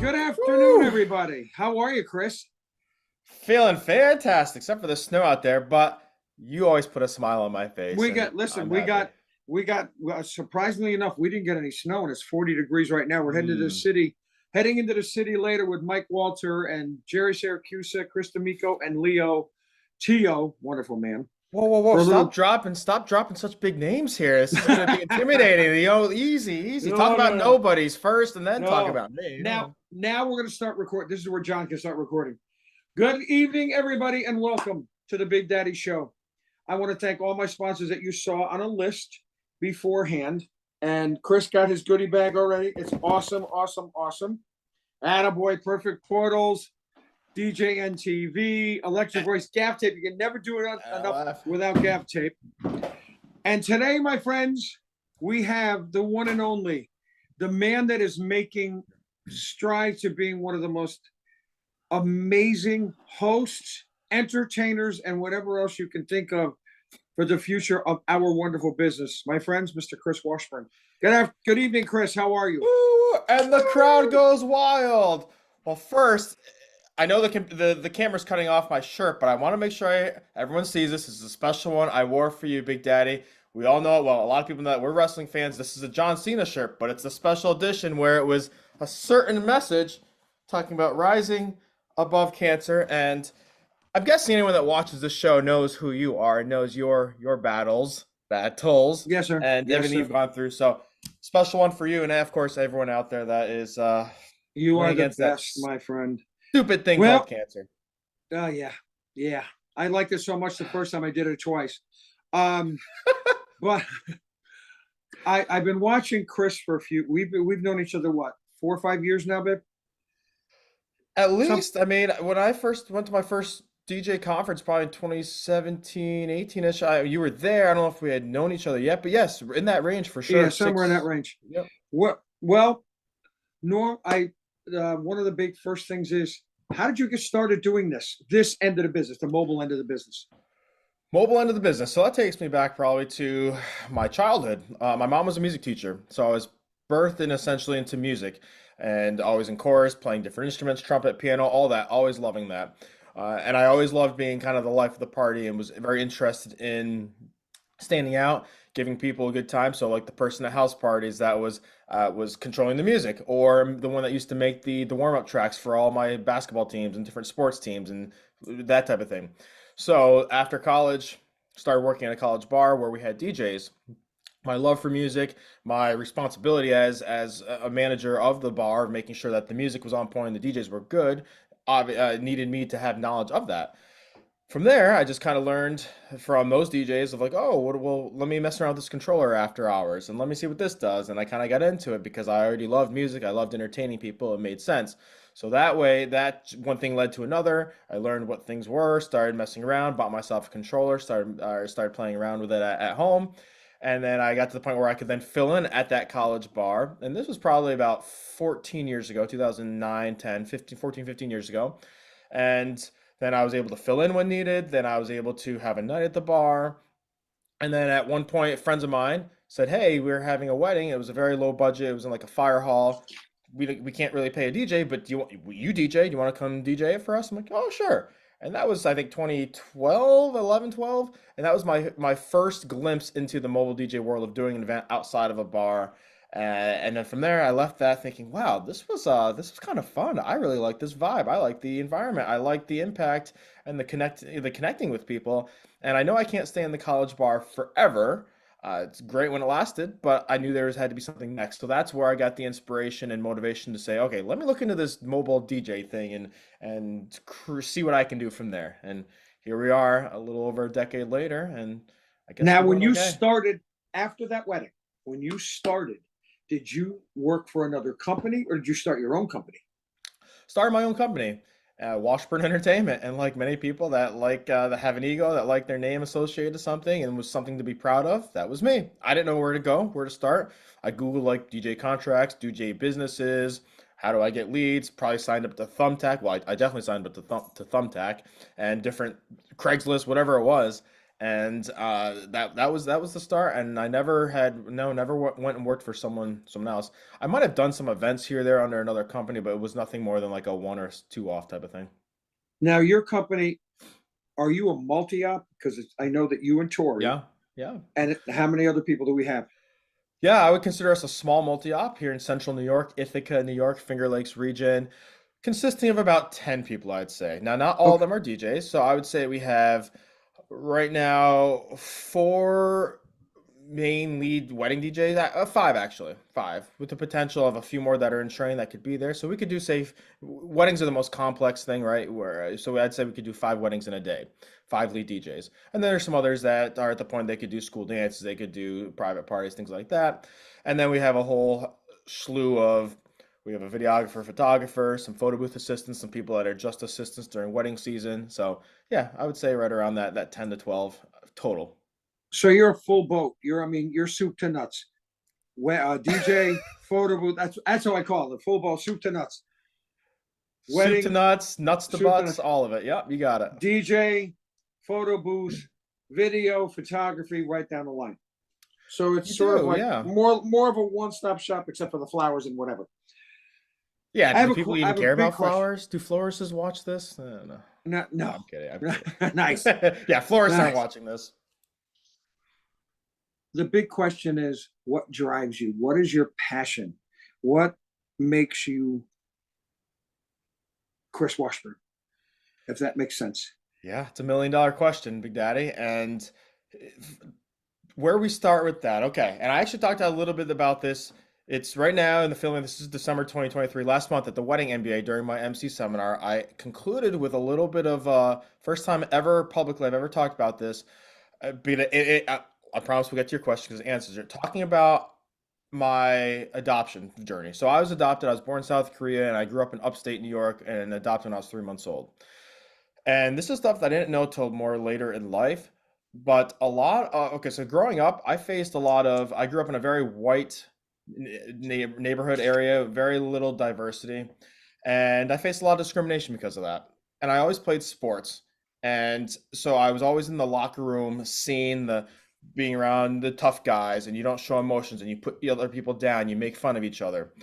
Good afternoon, Woo! everybody. How are you, Chris? Feeling fantastic, except for the snow out there, but you always put a smile on my face, We and got, listen, I'm we happy. got, we got, surprisingly enough, we didn't get any snow and it's 40 degrees right now. We're Hmm. heading into the city later with Mike Walter and Jerry Syracuse, Chris D'Amico, and Leo Tio, wonderful man, Whoa, whoa, whoa! for a little, Stop dropping such big names here. This is going to be intimidating. Easy, easy. Talk no, about no, no, nobodies first, and then talk no. about me. Now we're going to start recording. This is where John can start recording. Good evening, everybody, and welcome to the Big Daddy Show. I want to thank all my sponsors that you saw on a list beforehand. And Chris got his goodie bag already. It's awesome, awesome, awesome. Attaboy, Perfect Portals, DJNTV, Electric Voice, gaff tape. You can never do it enough LF. without gaff tape. And today, my friends, we have the one and only, the man that is making strides to being one of the most amazing hosts, entertainers, and whatever else you can think of for the future of our wonderful business. My friends, Mr. Chris Washburn. Good evening, Chris. How are you? Woo! And the crowd goes wild. Well, first, I know the camera's cutting off my shirt, but I want to make sure everyone sees this. This is a special one I wore for you, Big Daddy. We all know it well. A lot of people know that we're wrestling fans. This is a John Cena shirt, but it's a special edition where it was a certain message talking about rising above cancer. And I'm guessing anyone that watches this show knows who you are, knows your battles, Yes, sir. and Yes, everything sir. you've gone through. So special one for you, and of course everyone out there that is You going are the against that best, my friend. stupid thing called Well, cancer. oh yeah, yeah. I liked it so much the first time I did it twice. Um, but I've been watching Chris for a few. We've known each other what 4 or 5 years now, babe. At Some least, I mean, when I first went to my first DJ conference, probably in 2017, 18-ish, you were there. I don't know if we had known each other yet, but yes, in that range for Yeah, sure. somewhere in that Six. range. Yep. What? Well, Norm, I one of the big first things is how did you get started doing this end of the business, the mobile end of the business? Mobile end of the business. So that takes me back probably to my childhood. My mom was a music teacher, so I was birthed in essentially into music, and always in chorus, playing different instruments, trumpet, piano, all that. Always loving that, and I always loved being kind of the life of the party, and was very interested in standing out, giving people a good time. So like the person at house parties that was controlling the music, or the one that used to make the warm up tracks for all my basketball teams and different sports teams and that type of thing. So after college, started working at a college bar where we had DJs. My love for music, my responsibility as a manager of the bar, making sure that the music was on point and the DJs were good, needed me to have knowledge of that. From there, I just kind of learned from those DJs of like, oh, well, let me mess around with this controller after hours and let me see what this does. And I kind of got into it because I already loved music. I loved entertaining people. It made sense. So that way, that one thing led to another. I learned what things were, started messing around, bought myself a controller, started playing around with it at home. And then I got to the point where I could then fill in at that college bar. And this was probably about 14 years ago, 2009, 10, 15, 14, 15 years ago. And then I was able to fill in when needed. Then I was able to have a night at the bar. And then at one point, friends of mine said, "Hey, we're having a wedding. It was a very low budget. It was in like a fire hall. We can't really pay a DJ, but you DJ? Do you want to come DJ it for us?" I'm like, "Oh, sure." And that was I think 2012, 11, 12, and that was my first glimpse into the mobile DJ world of doing an event outside of a bar. And then from there, I left that thinking, "Wow, this was kind of fun. I really like this vibe. I like the environment. I like the impact and the connecting with people." And I know I can't stay in the college bar forever. It's great when it lasted, but I knew had to be something next. So that's where I got the inspiration and motivation to say, okay, let me look into this mobile DJ thing and see what I can do from there. And here we are, a little over a decade later, and I guess Now, we're when doing you okay. started after that wedding, when you started, did you work for another company or did you start your own company? Started my own company, Washburn Entertainment, and like many people that have an ego, that like their name associated to something and was something to be proud of, that was me. I didn't know where to go, where to start. I googled like DJ contracts, DJ businesses. How do I get leads? Probably signed up to Thumbtack. Well, I definitely signed up to Thumbtack and different Craigslist, whatever it was. And that was the start. And I never went and worked for someone else. I might have done some events here or there under another company, but it was nothing more than like a one or two off type of thing. Now, your company, are you a multi-op? Because I know that you and Tori, Yeah, yeah. and how many other people do we have? Yeah, I would consider us a small multi-op here in central New York, Ithaca, New York, Finger Lakes region, consisting of about 10 people, I'd say. Now, not all of Okay. them are DJs, so I would say we have right now four main lead wedding DJs, five actually, five, with the potential of a few more that are in training that could be there. So we could do, say, weddings are the most complex thing, right? So I'd say we could do five weddings in a day, five lead DJs. And then there's some others that are at the point they could do school dances, they could do private parties, things like that. And then we have a whole slew of we have a videographer, photographer, some photo booth assistants, some people that are just assistants during wedding season. So yeah, I would say right around that 10 to 12 total. So you're a full boat. I mean, you're soup to nuts. DJ, photo booth. That's how I call it. Full boat, soup to nuts. Soup to Wedding, nuts, nuts to soup to butts, nuts. all of it. Yep, you got it. DJ, photo booth, video, photography, right down the line. So You it's sort of do, like yeah. more of a one-stop shop, except for the flowers and whatever. Yeah, I do have people I even have a care big about question. flowers? Do florists watch this? No. No, No, no, I'm kidding. I'm kidding. nice, Yeah, florists aren't nice. watching this. The big question is, what drives you? What is your passion? What makes you Chris Washburn? If that makes sense. Yeah, it's $1 million question, Big Daddy. And where we start with that. Okay. And I actually talked a little bit about this. It's right now in the filming. This is December 2023. Last month at the Wedding MBA during my MC seminar, I concluded with a little bit of first time ever publicly I've ever talked about this. I promise we'll get to your question because it answers it. Talking about my adoption journey. So I was adopted. I was born in South Korea and I grew up in upstate New York and adopted when I was 3 months old. And this is stuff that I didn't know till more later in life. But okay, so growing up, I grew up in a very white neighborhood area, very little diversity. And I faced a lot of discrimination because of that. And I always played sports. And so I was always in the locker room, seeing being around the tough guys, and you don't show emotions and you put the other people down, you make fun of each other.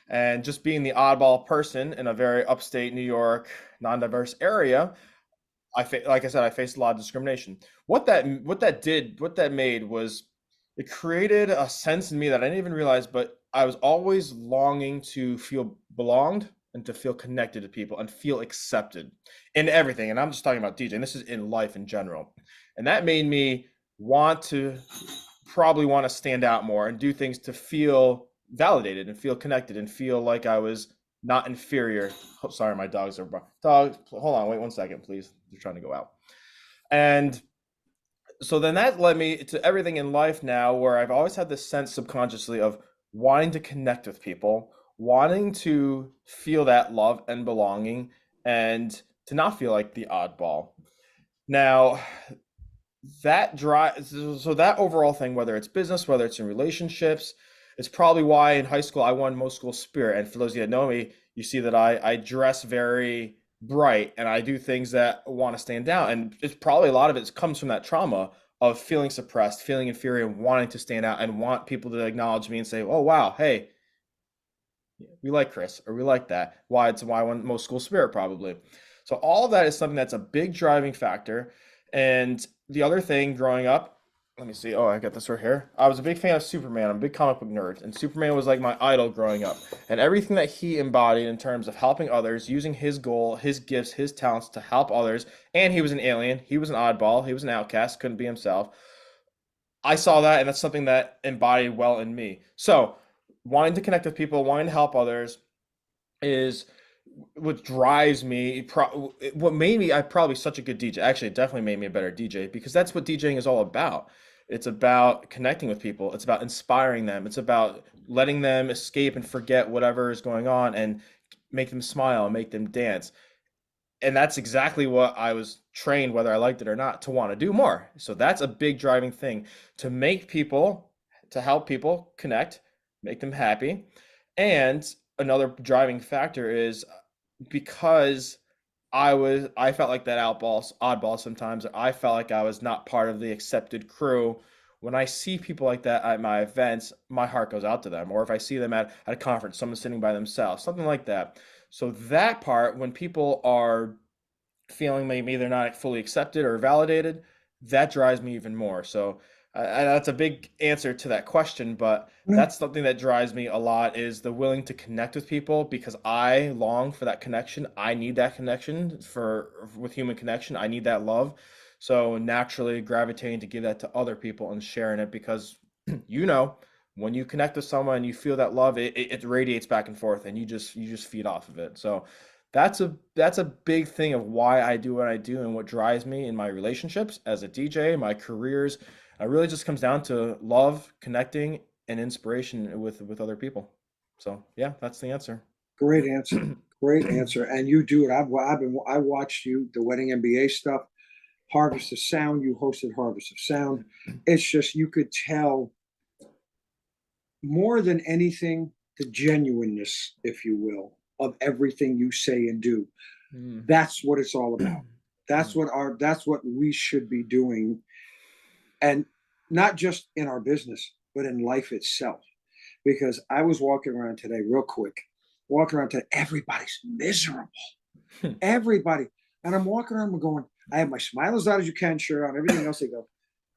And just being the oddball person in a very upstate New York, non-diverse area, like I said, I faced a lot of discrimination. What that made was it created a sense in me that I didn't even realize, but I was always longing to feel belonged and to feel connected to people and feel accepted in everything. And I'm just talking about DJing. This is in life in general. And that made me probably want to stand out more and do things to feel validated and feel connected and feel like I was not inferior. Oh, sorry, my dogs are dogs. Hold on, wait 1 second, please. They're trying to go out. And so then that led me to everything in life now, where I've always had this sense subconsciously of wanting to connect with people, wanting to feel that love and belonging, and to not feel like the oddball. Now, that overall thing, whether it's business, whether it's in relationships, it's probably why in high school I won most school spirit. And for those of you that know me, you see that I dress very bright and I do things that want to stand out. And it's probably a lot of it comes from that trauma of feeling suppressed, feeling inferior, and wanting to stand out and want people to acknowledge me and say, oh wow, hey, we like Chris, or we like that. It's why I won most school spirit probably. So all of that is something that's a big driving factor. And the other thing growing up, let me see. Oh, I got this right here. I was a big fan of Superman. I'm a big comic book nerd, and Superman was like my idol growing up. And everything that he embodied in terms of helping others, using his goal, his gifts, his talents to help others. And he was an alien. He was an oddball. He was an outcast. Couldn't be himself. I saw that, and that's something that embodied well in me. So, wanting to connect with people, wanting to help others is what drives me. What made me probably such a good DJ. Actually, it definitely made me a better DJ because that's what DJing is all about. It's about connecting with people. It's about inspiring them. It's about letting them escape and forget whatever is going on and make them smile and make them dance. And that's exactly what I was trained, whether I liked it or not, to want to do more. So that's a big driving thing to help people connect, make them happy. And another driving factor is because I felt like that oddball sometimes. I felt like I was not part of the accepted crew. When I see people like that at my events, my heart goes out to them. Or if I see them at a conference, someone sitting by themselves, something like that. So that part, when people are feeling maybe they're not fully accepted or validated, that drives me even more. So that's a big answer to that question, but Mm. that's something that drives me a lot is the willing to connect with people because I long for that connection. I need that connection with human connection. I need that love. So naturally gravitating to give that to other people and sharing it because you know when you connect with someone and you feel that love, it radiates back and forth and you just feed off of it. So that's a big thing of why I do what I do and what drives me in my relationships as a DJ, my careers. It really just comes down to love, connecting, and inspiration with other people. So yeah, that's the answer. Great answer. Great answer. And you do it. I watched you, the wedding MBA stuff, Harvest of Sound. You hosted Harvest of Sound. It's just, you could tell more than anything, the genuineness, if you will, of everything you say and do. Mm. That's what it's all about. Mm. That's what we should be doing. And not just in our business, but in life itself. Because I was walking around today, real quick, walking around today, everybody's miserable. Everybody. And I'm walking around, I'm going, I have my smile as loud as you can shirt on, everything else. They go,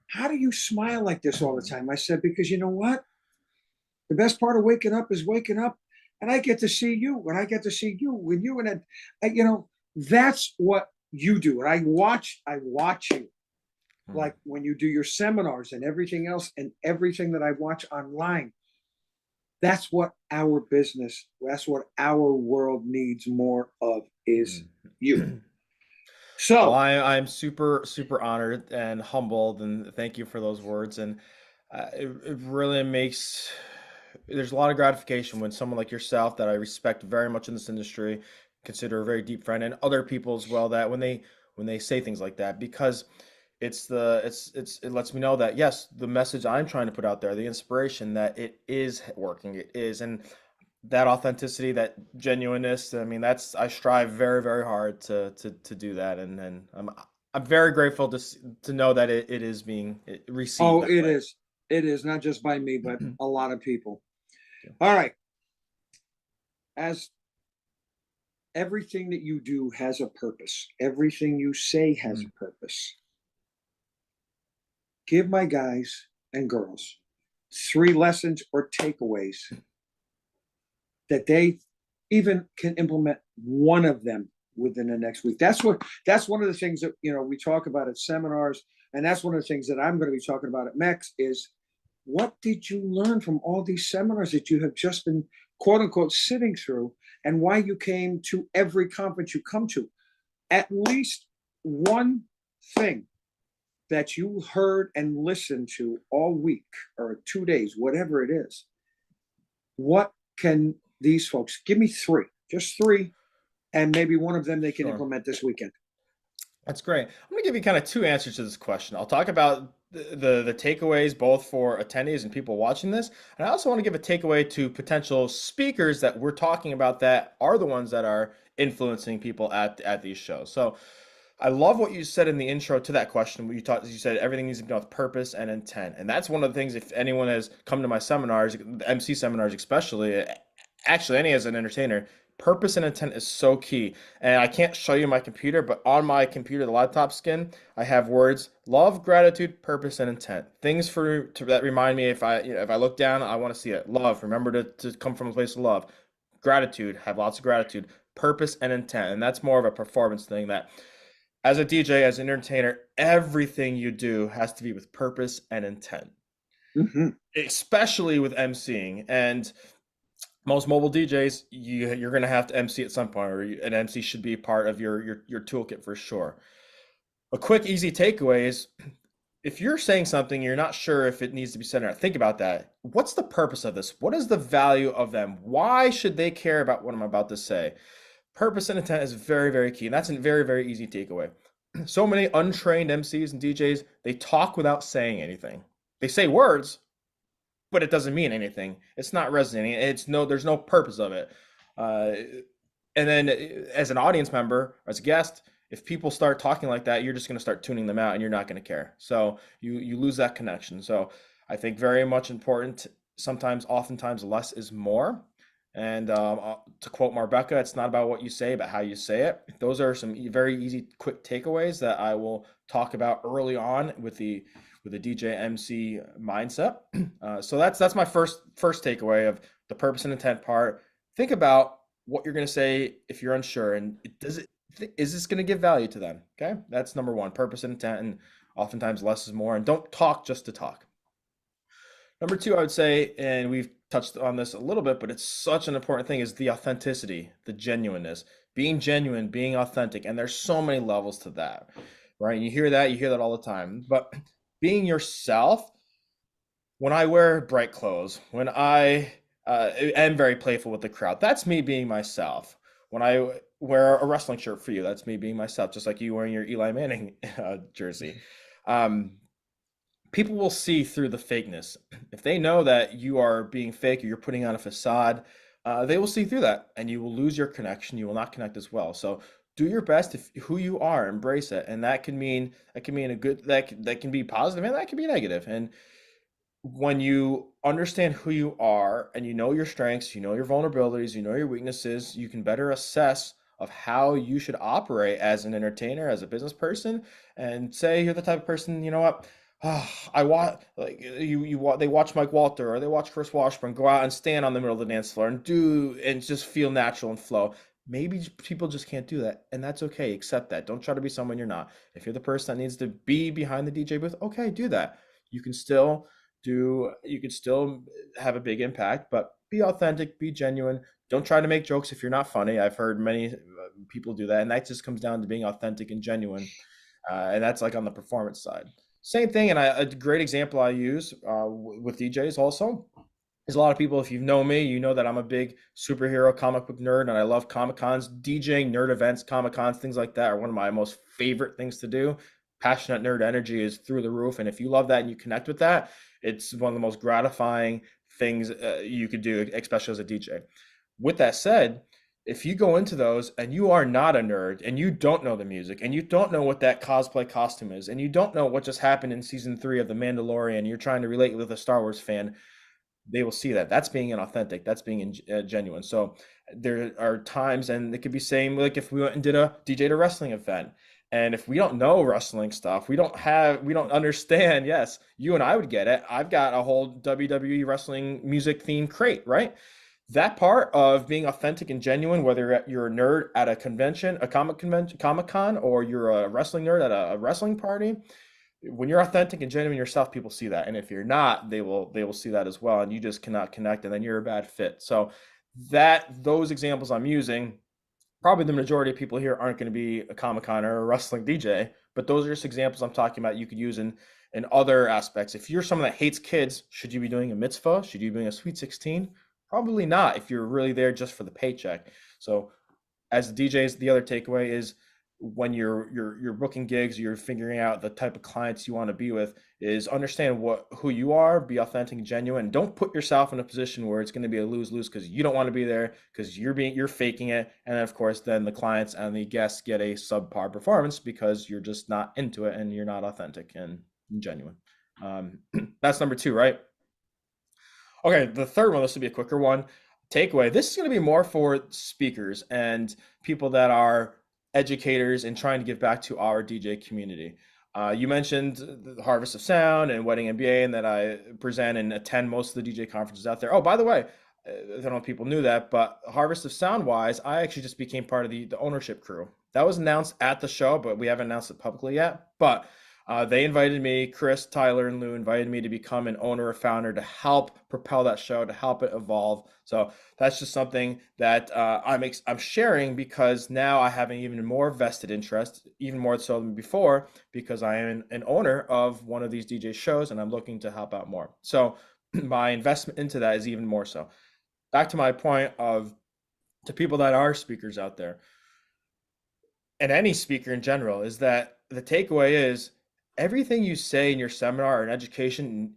how do you smile like this all the time? I said, because you know what? The best part of waking up is waking up, and I get to see you, and I get to see you with you, and that's what you do. And I watch you, Mm. like when you do your seminars and everything else, and everything that I watch online. That's what our business, that's what our world needs more of is you. Mm. Well, So, I'm super, super honored and humbled, and thank you for those words. And it really makes there's a lot of gratification when someone like yourself, that I respect very much in this industry, consider a very deep friend, and other people as well, that when they say things like that, because it lets me know that yes, the message I'm trying to put out there, the inspiration, that it is working, it is, and that authenticity, that genuineness. I mean, I strive very, very hard to do that, and I'm very grateful to know that it is being received oh, that way. it is not just by me, but a lot of people. Yeah. All right. As everything that you do has a purpose, everything you say has Mm. a purpose. Give my guys and girls 3 lessons or takeaways that they even can implement one of them within the next week. That's one of the things that we talk about at seminars, and that's one of the things that I'm going to be talking about at MEX is what did you learn from all these seminars that you have just been quote unquote sitting through, and why you came to every conference you come to. At least one thing that you heard and listened to all week or 2 days, whatever it is. What can these folks give me three, just three, and maybe one of them they can Sure. implement this weekend? That's great. I'm going to give you kind of two answers to this question. I'll talk about the takeaways both for attendees and people watching this, and I also want to give a takeaway to potential speakers that we're talking about that are the ones that are influencing people at these shows. So I love what you said in the intro to that question. You said everything needs to be done with purpose and intent, and that's one of the things. If anyone has come to my seminars, MC seminars especially, actually any as an entertainer, purpose and intent is so key. And I can't show you my computer, but on my computer, the laptop skin, I have words: love, gratitude, purpose, and intent. Things that remind me, if I look down, I want to see it. Love, remember to come from a place of love. Gratitude, have lots of gratitude. Purpose and intent, and that's more of a performance thing. That as a DJ, as an entertainer, everything you do has to be with purpose and intent, Mm-hmm. especially with emceeing. And most mobile DJs, you're going to have to MC at some point, or an MC should be part of your toolkit for sure. A quick, easy takeaway is if you're saying something, you're not sure if it needs to be said or not, think about that. What's the purpose of this? What is the value of them? Why should they care about what I'm about to say? Purpose and intent is very, very key. And that's a very, very easy takeaway. So many untrained MCs and DJs, they talk without saying anything. They say words, but it doesn't mean anything. It's not resonating. There's no purpose of it. Uh, And then as an audience member, as a guest, if people start talking like that, you're just going to start tuning them out and you're not going to care. So you lose that connection. So I think very much important. Sometimes, oftentimes, less is more. And to quote Marbecca, it's not about what you say, but how you say it. Those are some very easy, quick takeaways that I will talk about early on with the DJ MC mindset. So that's my first takeaway of the purpose and intent part. Think about what you're going to say if you're unsure, and is this going to give value to them? Okay, that's number one, purpose and intent, and oftentimes less is more. And don't talk just to talk. Number two, I would say, and we've touched on this a little bit, but it's such an important thing, is the authenticity, the genuineness, being genuine, being authentic. And there's so many levels to that, right? You hear that all the time. But being yourself, when I wear bright clothes, when I am very playful with the crowd, that's me being myself. When I wear a wrestling shirt for you, that's me being myself, just like you wearing your Eli Manning jersey. People will see through the fakeness. If they know that you are being fake or you're putting on a facade, they will see through that and you will lose your connection. You will not connect as well. So do your best if who you are, embrace it. And that can mean a good, that can be positive and that can be negative. And when you understand who you are and you know your strengths, you know your vulnerabilities, you know your weaknesses, you can better assess of how you should operate as an entertainer, as a business person, and say you're the type of person, you know what, I want, like they watch Mike Walter or they watch Chris Washburn go out and stand on the middle of the dance floor and just feel natural and flow. Maybe people just can't do that, and that's okay. Accept that. Don't try to be someone you're not. If you're the person that needs to be behind the DJ booth, okay, do that. You can still have a big impact, but be authentic, be genuine. Don't try to make jokes if you're not funny. I've heard many people do that, and that just comes down to being authentic and genuine. And that's like on the performance side. Same thing, and a great example I use with DJs also is a lot of people, if you know me, you know that I'm a big superhero comic book nerd, and I love Comic Cons, DJing, nerd events, Comic Cons, things like that are one of my most favorite things to do. Passionate nerd energy is through the roof, and if you love that and you connect with that, it's one of the most gratifying things you could do, especially as a DJ. With that said, if you go into those and you are not a nerd and you don't know the music and you don't know what that cosplay costume is and you don't know what just happened in season 3 of The Mandalorian, you're trying to relate with a Star Wars fan, they will see that. That's being inauthentic. That's being genuine. So there are times, and it could be same like if we went and did a DJ to wrestling event. And if we don't know wrestling stuff, we don't understand. Yes, you and I would get it. I've got a whole WWE wrestling music theme crate, right? That part of being authentic and genuine, whether you're a nerd at a convention, a comic convention, Comic-Con, or you're a wrestling nerd at a wrestling party, when you're authentic and genuine yourself, people see that. And if you're not, they will see that as well. And you just cannot connect, and then you're a bad fit. So those examples I'm using, probably the majority of people here aren't going to be a Comic-Con or a wrestling DJ, but those are just examples I'm talking about you could use in other aspects. If you're someone that hates kids, should you be doing a mitzvah? Should you be doing a Sweet 16? Probably not if you're really there just for the paycheck. So as the DJs, the other takeaway is when you're booking gigs, you're figuring out the type of clients you want to be with, is understand who you are, be authentic and genuine. Don't put yourself in a position where it's going to be a lose-lose because you don't want to be there, because you're faking it. And of course, then the clients and the guests get a subpar performance because you're just not into it and you're not authentic and genuine. That's number 2, right? Okay, the third one, this will be a quicker one. Takeaway. This is going to be more for speakers and people that are educators and trying to give back to our DJ community. You mentioned the Harvest of Sound and Wedding MBA, and that I present and attend most of the DJ conferences out there. Oh, by the way, I don't know if people knew that, but Harvest of Sound wise, I actually just became part of the ownership crew. That was announced at the show, but we haven't announced it publicly yet. But they invited me, Chris, Tyler, and Lou invited me to become an owner or founder to help propel that show, to help it evolve. So that's just something that I'm sharing, because now I have an even more vested interest, even more so than before, because I am an owner of one of these DJ shows and I'm looking to help out more. So my investment into that is even more so. Back to my point of, to people that are speakers out there, and any speaker in general, is that the takeaway is, everything you say in your seminar or in education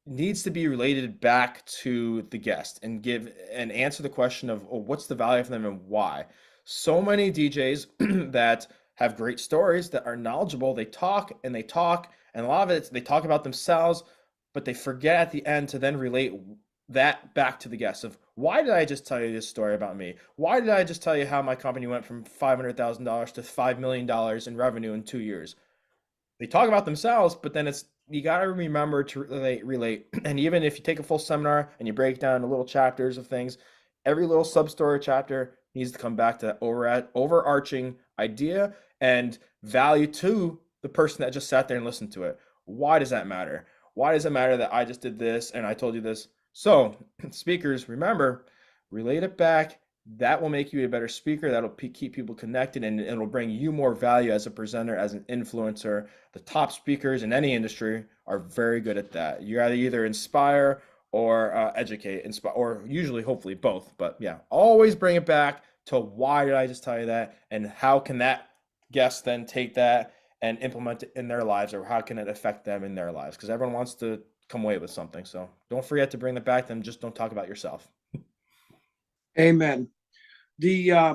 needs to be related back to the guest and give and answer the question of, oh, what's the value for them and why. So many DJs that have great stories, that are knowledgeable, they talk and they talk, and a lot of it, they talk about themselves, but they forget at the end to then relate that back to the guests of, why did I just tell you this story about me? Why did I just tell you how my company went from $500,000 to $5 million in revenue in 2 years? They talk about themselves, but then it's, you got to remember to relate. And even if you take a full seminar and you break down into little chapters of things, every little sub story chapter needs to come back to that overarching idea and value to the person that just sat there and listened to it. Why does that matter? Why does it matter that I just did this and I told you this? So speakers, remember, relate it back. That will make you a better speaker. That'll keep people connected, and it'll bring you more value as a presenter, as an influencer. The top speakers in any industry are very good at that. You either inspire or educate, inspire, or usually, hopefully, both. But yeah, always bring it back to, why did I just tell you that, and how can that guest then take that and implement it in their lives, or how can it affect them in their lives? Because everyone wants to come away with something. So don't forget to bring that back to them. Just don't talk about yourself. Amen. Yeah,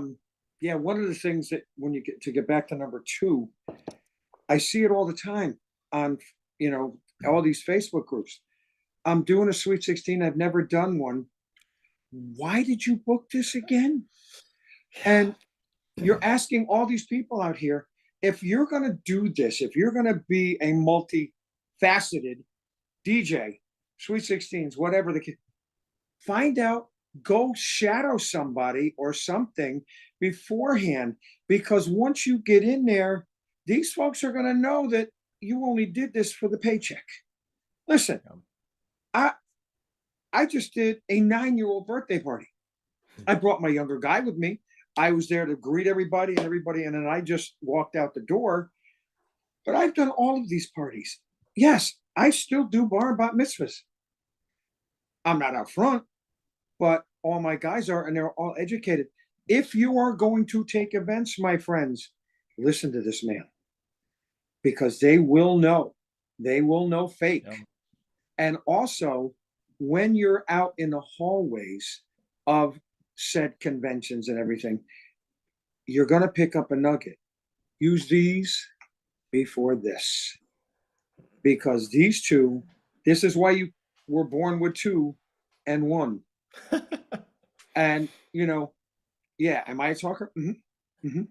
one of the things that, when you get back to number two, I see it all the time on, all these Facebook groups. I'm doing a Sweet 16. I've never done one. Why did you book this again? And you're asking all these people out here, if you're going to do this, if you're going to be a multifaceted DJ, Sweet 16s, whatever find out, go shadow somebody or something beforehand, because once you get in there, these folks are going to know that you only did this for the paycheck. Listen, I just did a 9-year-old birthday party. I brought my younger guy with me. I was there to greet everybody, and then I just walked out the door. But I've done all of these parties. Yes, I still do bar and bat mitzvahs. I'm not out front, but all my guys are, and they're all educated. If you are going to take events, my friends, listen to this man, because they will know. They will know fake. Yeah. And also, when you're out in the hallways of said conventions and everything, you're going to pick up a nugget. Use these before this, because these two, this is why you were born with 2 and 1. And yeah, am I a talker? Mm-hmm. Mm-hmm.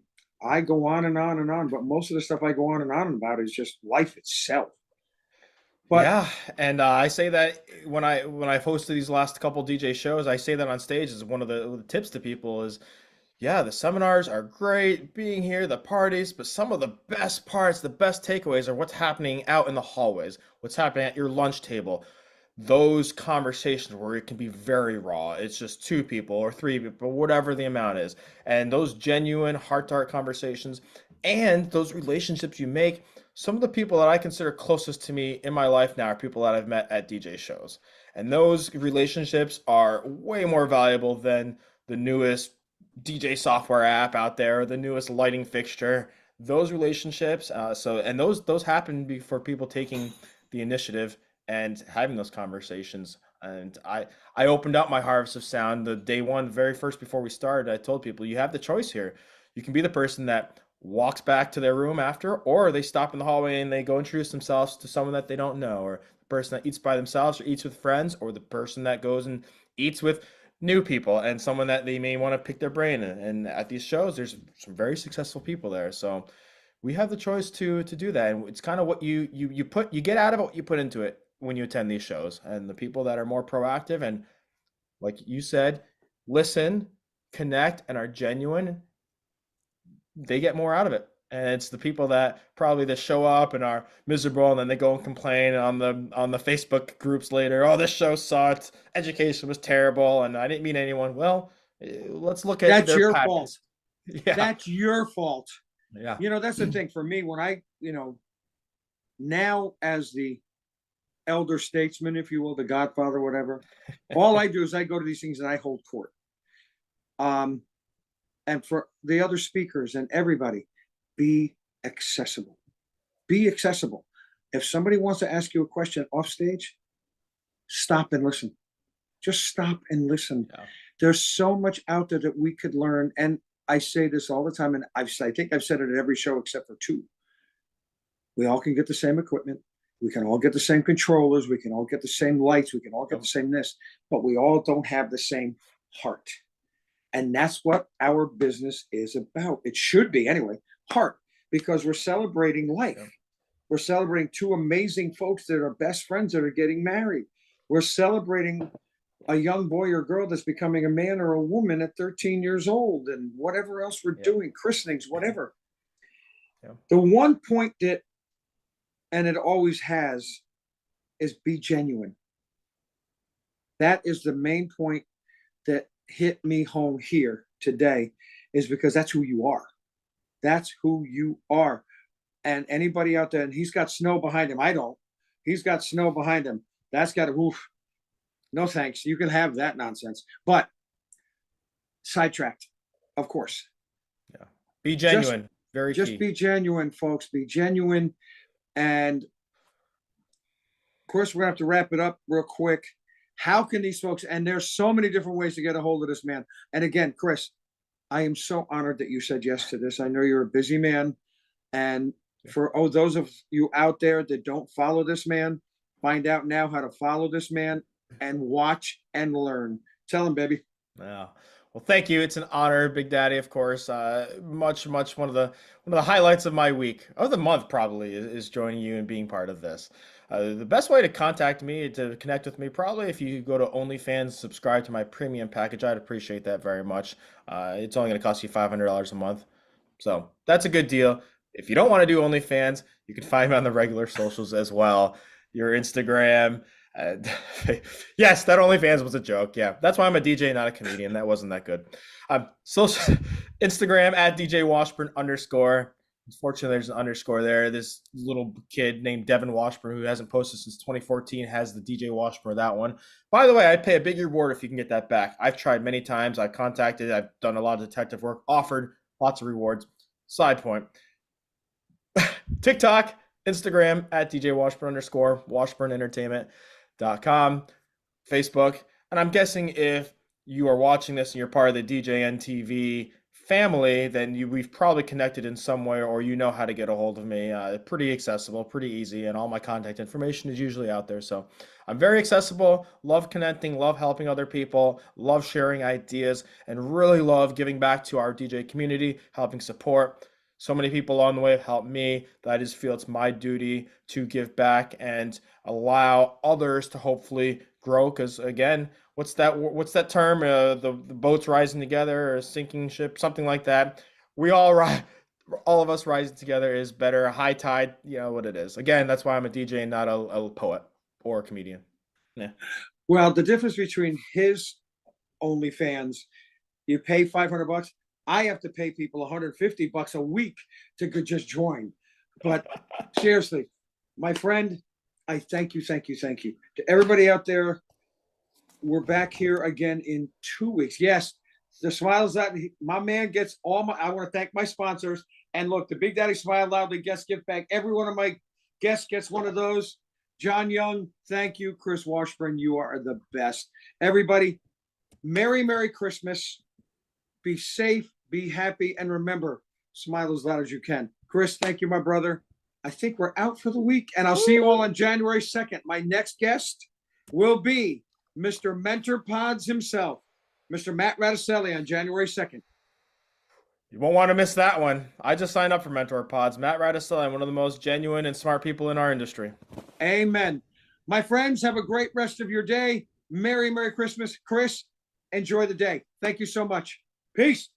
I go on and on and on, but most of the stuff I go on and on about is just life itself. But yeah, and I say that when I've hosted these last couple DJ shows, I say that on stage as one of the tips to people is, yeah, the seminars are great, being here, the parties, but some of the best parts, the best takeaways are what's happening out in the hallways, what's happening at your lunch table. Those conversations where it can be very raw. It's just 2 people or 3 people, whatever the amount is. And those genuine heart-to-heart conversations and those relationships you make. Some of the people that I consider closest to me in my life now are people that I've met at DJ shows. And those relationships are way more valuable than the newest DJ software app out there, or the newest lighting fixture. Those relationships, those happen for people taking the initiative and having those conversations. And I opened up my Harvest of Sound the day one, very first, before we started. I told people, you have the choice here. You can be the person that walks back to their room after, or they stop in the hallway and they go introduce themselves to someone that they don't know, or the person that eats by themselves or eats with friends, or the person that goes and eats with new people and someone that they may want to pick their brain. And at these shows, there's some very successful people there. So we have the choice to do that. And it's kind of what you get out of it, what you put into it when you attend these shows. And the people that are more proactive and, like you said, listen, connect, and are genuine, they get more out of it. And it's the people that probably that show up and are miserable, and then they go and complain on the Facebook groups later, oh, this show sucked, education was terrible, and I didn't meet anyone. Well, let's look at that's your fault. Yeah, that's your fault. Yeah, that's the thing for me. When I now, as the elder statesman, if you will, the godfather, whatever, all I do is I go to these things and I hold court. And for the other speakers and everybody, be accessible. Be accessible. If somebody wants to ask you a question off stage, stop and listen. Just stop and listen. Yeah. There's so much out there that we could learn. And I say this all the time, and I think I've said it at every show except for 2. We all can get the same equipment. We can all get the same controllers. We can all get the same lights. We can all get the same this, but we all don't have the same heart. And that's what our business is about. It should be anyway, heart, because we're celebrating life. We're celebrating 2 amazing folks that are best friends that are getting married. We're celebrating a young boy or girl that's becoming a man or a woman at 13 years old, and whatever else we're doing, christenings, whatever. The one point that, and it always has, is be genuine. That is the main point that hit me home here today, is because that's who you are. That's who you are. And anybody out there, and he's got snow behind him. I don't. He's got snow behind him. That's got to, oof. No thanks. You can have that nonsense. But sidetracked, of course. Yeah. Be genuine. Very just key. Be genuine, folks. Be genuine. And of course, we're going to have to wrap it up real quick. How can these folks, and there's so many different ways to get a hold of this man. And again, Chris, I am so honored that you said yes to this. I know you're a busy man. And for those of you out there that don't follow this man, find out now how to follow this man and watch and learn. Tell him, baby. Yeah. Well, thank you. It's an honor, Big Daddy. Of course, much one of the highlights of my week, of the month, probably, is joining you and being part of this. The best way to contact me, to connect with me, probably if you go to OnlyFans, subscribe to my premium package. I'd appreciate that very much. It's only going to cost you $500 a month, so that's a good deal. If you don't want to do OnlyFans, you can find me on the regular socials as well. Your Instagram. Yes, that OnlyFans was a joke. Yeah, that's why I'm a DJ, not a comedian. That wasn't that good. Social Instagram at DJ Washburn _. Unfortunately, there's an underscore there. This little kid named Devin Washburn, who hasn't posted since 2014, has the DJ Washburn of that one. By the way, I'd pay a big reward if you can get that back. I've tried many times. I've contacted. I've done a lot of detective work. Offered lots of rewards. Side point. TikTok, Instagram at DJ Washburn _ Washburn Entertainment.com, Facebook. And I'm guessing if you are watching this and you're part of the DJNTV family, then we've probably connected in some way, or you know how to get a hold of me. Pretty accessible, pretty easy, and all my contact information is usually out there. So I'm very accessible, love connecting, love helping other people, love sharing ideas, and really love giving back to our DJ community, helping support. So many people along the way have helped me that I just feel it's my duty to give back and allow others to hopefully grow. Because again, what's that term? The boats rising together, or a sinking ship, something like that. We all of us rising together is better. High tide, you know what it is. Again, that's why I'm a DJ and not a poet or a comedian. Yeah. Well, the difference between his OnlyFans, you pay $500. I have to pay people $150 a week to just join. But seriously, my friend, I thank you. To everybody out there, we're back here again in 2 weeks. Yes, the Smiles Out. My man gets all my, I want to thank my sponsors. And look, the Big Daddy Smile Loudly guest gift bag. Every one of my guests gets one of those. John Young, thank you. Chris Washburn, you are the best. Everybody, Merry Christmas. Be safe, be happy, and remember, smile as loud as you can. Chris, thank you, my brother. I think we're out for the week, and I'll see you all on January 2nd. My next guest will be Mr. Mentor Pods himself, Mr. Matt Radicelli, on January 2nd. You won't want to miss that one. I just signed up for Mentor Pods. Matt Radicelli, one of the most genuine and smart people in our industry. Amen. My friends, have a great rest of your day. Merry Christmas. Chris, enjoy the day. Thank you so much. Peace.